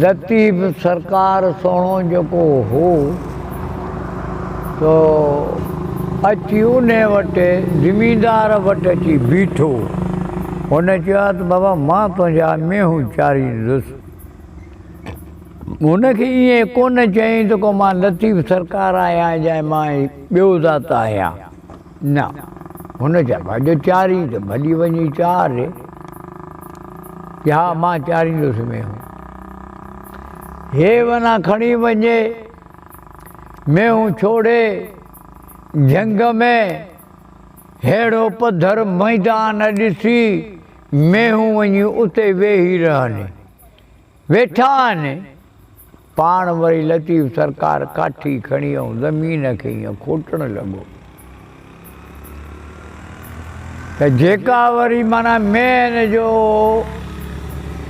लतीफ़ सरकार सोणो जेको हो तो अची उन वटि ज़मींदार वटि अची बीठो। हुन चयो त बाबा मां तुंहिंजा मेहूं चारींदुसि। हुनखे ईअं कोन चयईं त को मां लतीफ़ सरकार आहियां या मां ॿियो ज़ात आहियां, न। हुन चयो भाॼो चारी त भली वञी चार, हा मां चारींदुसि मेहूं। हे वञा खणी वञे मेहूं छोड़े जंग में, हेड़ो पधर मैदान ॾिसी मेहूं वञी उते वेही रहनि। वेठा आहिनि, पाण वरी लतीफ़ सरकार काठी खणी ऐं ज़मीन खे ईअं खोटणु लॻो त जेका वरी माना मेहन जो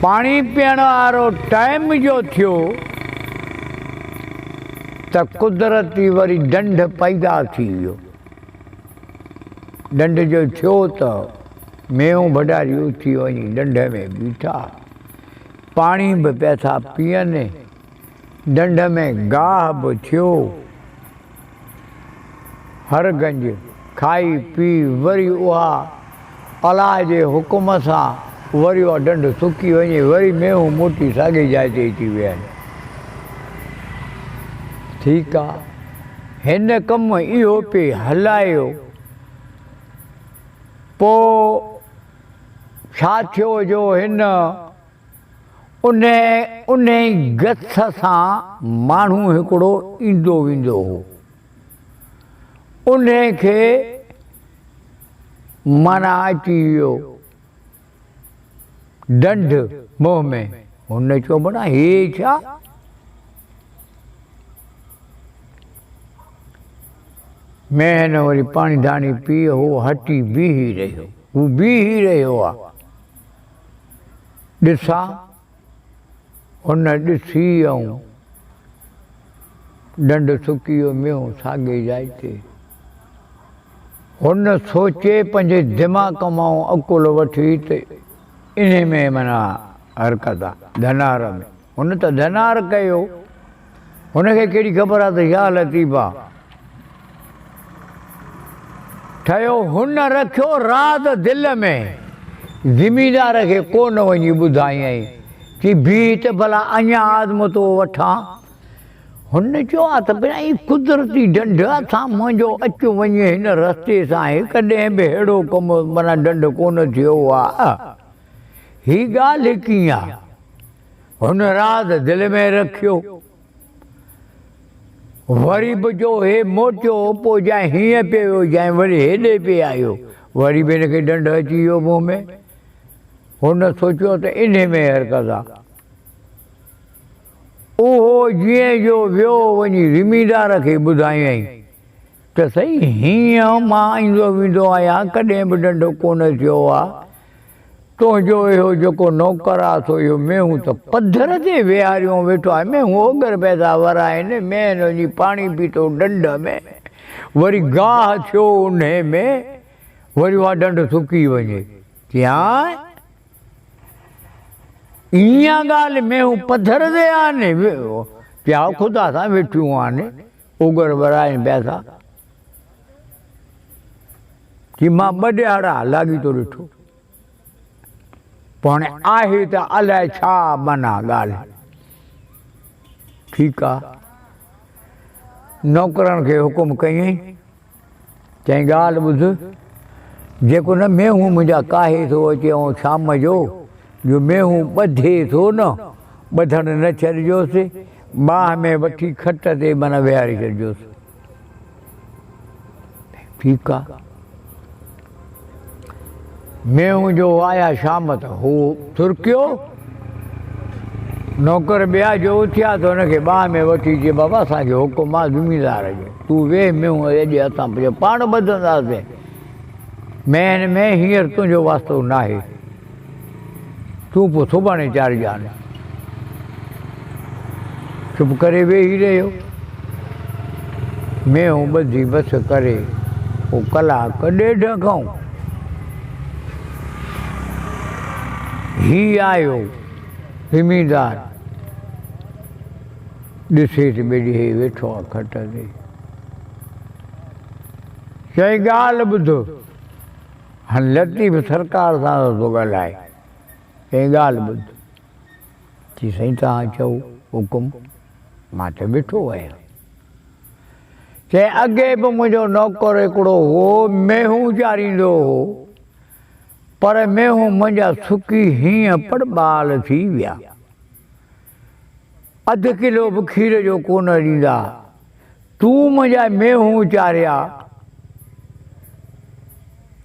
पाणी पीअण वारो टाइम जो थियो त कुदरती वरी ढंढ पैदा थी वियो। ढंढ जो थियो त मेहूं भॾारी उथी वञी ढंढ में बीठा, पाणी बि पिया था पीअनि, ढंढ में गाह बि थियो। हर गंज खाई पी वरी उहा अलाह जे हुकुम सां वरी उहा ढंढ सुकी वञे, वरी मेहूं मोटी साॻे जाइ ते अची विया आहिनि। ठीकु आहे, हिन कमु इहो पिए हलायो। पोइ छा थियो जो हिन उन गथ सां माण्हू हिकिड़ो ईंदो वेंदो हो। उन खे माना अची वियो ढंढ मुंहं में। हुन चयो भला हे छा? मेहन वरी पाणी धाणी पी हो हटी बीही रहियो। हू बीही रहियो आहे। ॾिसां, हुन ॾिसी ऐं ढंढ सुकी वियो, मेहूं साॻे जाइ ते। हुन सोचे पंहिंजे दिमाग़ मां अकुल वठी त इन में माना हरकत आहे, धनार में। हुन त धनार कयो, हुनखे कहिड़ी ख़बर आहे त या लतीफ़ा ठहियो। हुन रखियो राति दिलि में, ज़मींदार खे कोन वञी ॿुधायईं कि बीह त भला अञा आज़मतो वठां। हुन चयो आहे त भई ई कुदरती ढंढ असां मुंहिंजो अचु वञे हिन रस्ते सां आहे, कॾहिं बि अहिड़ो कमु माना ढंढ कोन थियो आहे। ही ॻाल्हि कीअं आहे? हुन राति दिलि में रखियो। वरी बि जो हे मोटियो, पोइ जाए हीअं पियो जाए वरी हेॾे पिए आयो, वरी बि हिनखे ढंढ अची वियो मुंहं में। हुन सोचियो त इन में हरकत आहे। उहो जीअं जो वियो वञी ज़मींदार खे ॿुधायईं त सही हीअं मां ईंदो वेंदो आहियां, कॾहिं बि ढंढ कोन थियो आहे। तुंहिंजो इहो जेको नौकर आहे सो इहो मेहूं त पधर ते विहारियो वेठो आहे। मेहूं ओगर पैदा वराइनि, मेहन वञी पाणी पीतो ढंढ में, वरी गाह थियो उन में, वरी उहा ढंढ सुकी वञे। क्या ईअं ॻाल्हि? मेहूं पधर ते आहिनि, पिया ख़ुदा सां वेठियूं आहिनि, ओगर वराइनि पिया था कि मां ॿ ॾियारा लाॻी थो ॾिठो। पोइ हाणे आहे त अलाए छा माना ॻाल्हि। ठीकु आहे, नौकरनि खे हुकुम कयईं, चईं ॻाल्हि ॿुध, जेको न मेहूं मुंहिंजा काहे थो अचे ऐं शाम जो मेहूं ॿधे थो न, ॿधण न छॾिजोसि, बाहि में वठी खट ते माना विहारे छॾिजोसि। ठीकु आहे, मेहूं जो आया शाम त हू थुरकियो। नौकर ॿिया जो उथिया त हुनखे बाहि में वठी चए बाबा असांखे हुकुम आहे ज़मींदार जो, तूं वेह मेहूं अॼु असां पाण ॿधंदासीं, मेहन में हींअर तुंहिंजो वास्तो न आहे, तूं पोइ सुभाणे चाढ़जांइ। चुप करे वेही रहियो। मेहूं ॿधी बस करे पोइ कलाक ॾेढ खां ही आयो ज़मींदार, ॾिसे त ॿेॾी वेठो आहे खट ते चई ॻाल्हि ॿुधो हाणे लतीफ़ सरकार सां थो ॻाल्हाए चई ॻाल्हि ॿुध चई साईं तव्हां चओ हुकुम मां त वेठो आहियां चई अॻे बि मुंहिंजो नौकर हिकिड़ो हो मेहूं चारींदो हो पर मेहूं मुंहिंजा सुकी हीअं पड़बाल थी विया अधु किलो बि खीर जो कोन ॾींदा तूं मुंहिंजा मेहूं चारिया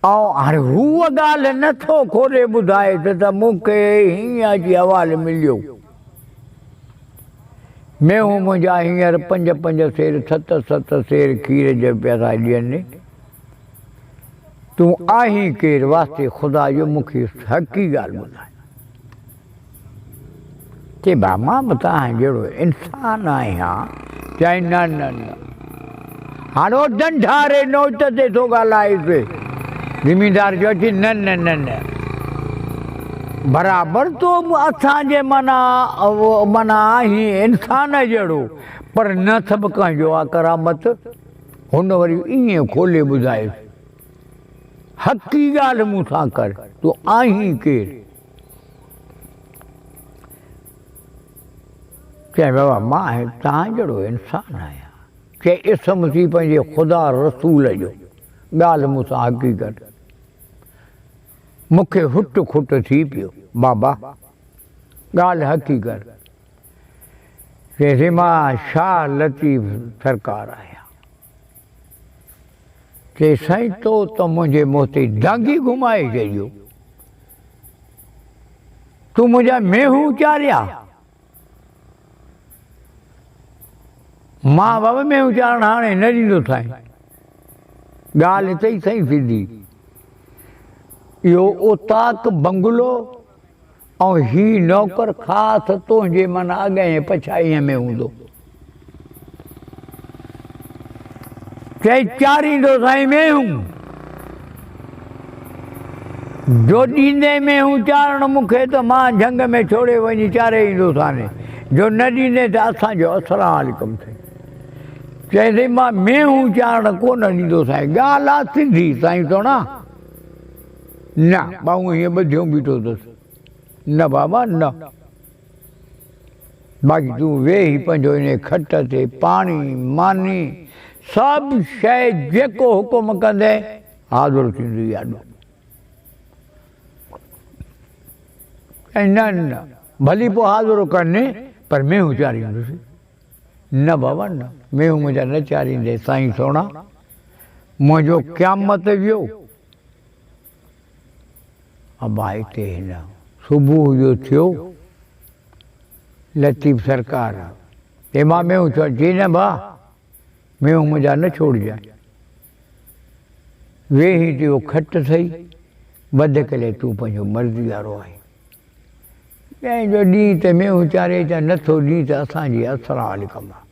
ऐं हाणे हूअ ॻाल्हि नथो खोले ॿुधाए त मूंखे हीअं अची अहवालु मिलियो मेहूं मुंहिंजा हींअर 5-5 सेर 7-7 सेर खीर जो पिया था ॾियनि तूं आहीं केरु वास्ते ख़ुदा जो मूंखे हक़ी ॻाल्हि ॿुधाए चई बा मां बि तव्हां जहिड़ो इंसानु आहियां चई न न न हाणे उहो ढंढारे नोट ते थो ॻाल्हाएसि ज़मींदार जो अची न न न न बराबरि तो असांजे माना आहीं इंसान जहिड़ो पर न सभु कंहिंजो आहे करामत हुन वरी ईअं खोले ॿुधाएसि हक़ी ॻाल्हि मूंसां कर तूं आहीं केरु चई बाबा मां तव्हां जहिड़ो इंसानु आहियां चई इसम थी पंहिंजे ख़ुदा रसूल जो ॻाल्हि मूंसां हक़ीक़त मूंखे हुट खुट थी पियो बाबा ॻाल्हि हक़ीक़त चइसि मां शाह लतीफ़ सरकार आहियां चई साईं तो त मुंहिंजे मुंहं ते डांगी घुमाए छॾियो तूं मुंहिंजा मेहूं चारिया मां बाबा मेहूं चारण हाणे न ॾींदो साईं ॻाल्हि हिते ई साईं सिधी इहो ओताक बंगलो ऐं ही नौकर ख़ासि तुंहिंजे माना अॻे पछाईअ में हूंदो चई चारींदो साईं मेहूं जो ॾींदे मेहूं चारण मूंखे त मां झंग में छोड़े वञी चारे ईंदो साने जो न ॾींदे त असांजो असरां हलिकम थिए चइसि मां मेहूं चारण कोन ॾींदो साईं ॻाल्हि आहे सिधी साईं सोना न ॿाहूं हीअं ॿधियूं बीठो अथसि न बाबा न बाक़ी तूं वेही पंहिंजो इन खट ते पाणी मानी सभु शइ जेको हुकुम कंदे हाज़ुरु थींदी आॾो ऐं न न भली पोइ हाज़ुरु करने पर मेहूं चारींदुसि न बाबा न मेहूं मुंहिंजा न चारींदे साईं सोना मुंहिंजो क़यामत वियो अबा हिते हिन सुबुह जो थियो लतीफ़ सरकार हे मां मेहूं चई न भाउ मेहूं मुंहिंजा न छोड़जांइ वेही ते उहो खट सही वध करे तूं पंहिंजो मर्ज़ी वारो आहीं कंहिंजो ॾींहुं त मेहूं चारे अचां नथो ॾींहुं त असांजी असरां हली कमु आहे